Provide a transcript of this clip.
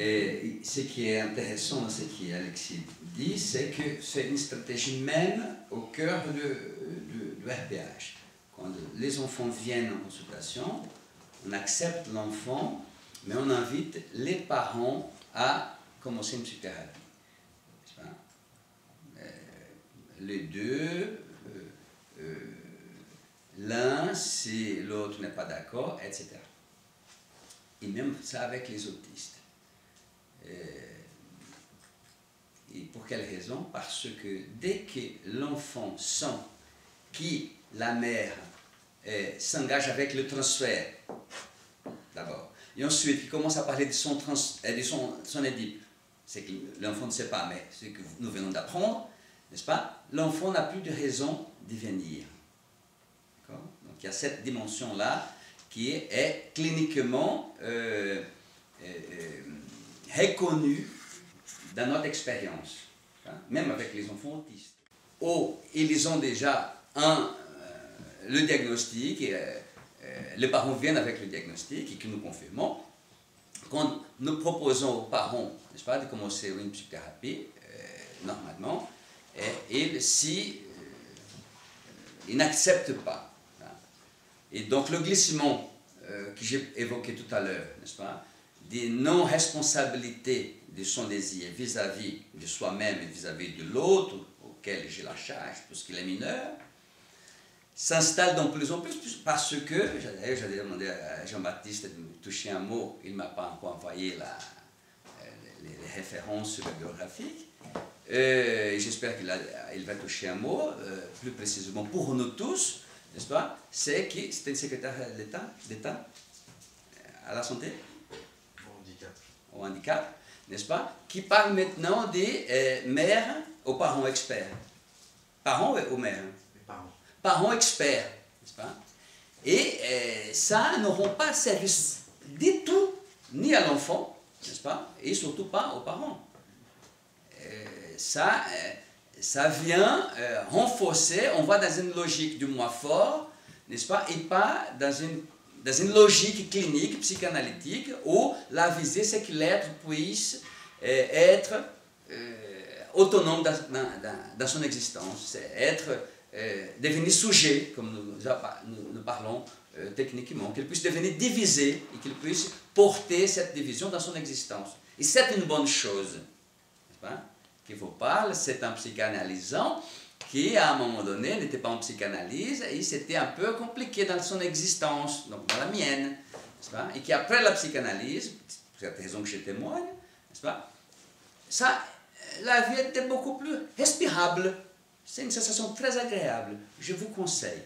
Et ce qui est intéressant dans ce qu'Alexis dit, c'est que c'est une stratégie même au cœur du RPH. Quand les enfants viennent en consultation, on accepte l'enfant, mais on invite les parents à commencer une psychothérapie. Les deux, l'un si l'autre n'est pas d'accord, etc. Et même ça avec les autistes. Et pour quelle raison? Parce que dès que l'enfant sent que la mère s'engage avec le transfert, d'abord, et ensuite il commence à parler de son Édipe, c'est que l'enfant ne sait pas, mais c'est que nous venons d'apprendre, n'est-ce pas? L'enfant n'a plus de raison d'y venir. Donc il y a cette dimension-là qui est cliniquement reconnue dans notre expérience, même avec les enfants autistes. Ou ils ont déjà le diagnostic, les parents viennent avec le diagnostic et que nous confirmons. Quand nous proposons aux parents, n'est-ce pas, de commencer une psychothérapie, normalement, et si ils n'acceptent pas. Et donc le glissement que j'ai évoqué tout à l'heure, n'est-ce pas, des non-responsabilités de son désir vis-à-vis de soi-même et vis-à-vis de l'autre auquel j'ai la charge, puisqu'il est mineur, s'installe de plus en plus parce que, j'avais demandé à Jean-Baptiste de me toucher un mot, il ne m'a pas encore envoyé les références biographiques. J'espère qu'il va toucher un mot, plus précisément pour nous tous, n'est-ce pas? C'est que c'était une secrétaire d'État à la santé, au handicap, n'est-ce pas? Qui parle maintenant des mères aux parents experts. Parents ou mères? Parents experts, n'est-ce pas? Et ça ne rend pas service du tout, ni à l'enfant, n'est-ce pas? Et surtout pas aux parents. Ça vient renforcer, on va dans une logique du moi fort, n'est-ce pas? Et pas dans une logique clinique, psychanalytique, où la visée, c'est que l'être puisse être autonome dans son existence, devenir sujet, comme nous parlons techniquement, qu'il puisse devenir divisé et qu'il puisse porter cette division dans son existence. Et c'est une bonne chose, n'est-ce pas? Qui vous parle, c'est un psychanalysant qui, à un moment donné, n'était pas en psychanalyse et c'était un peu compliqué dans son existence, donc dans la mienne, n'est-ce pas? Et qui, après la psychanalyse, pour cette raison que je témoigne, n'est-ce pas? Ça, la vie était beaucoup plus respirable. C'est une sensation très agréable. Je vous conseille.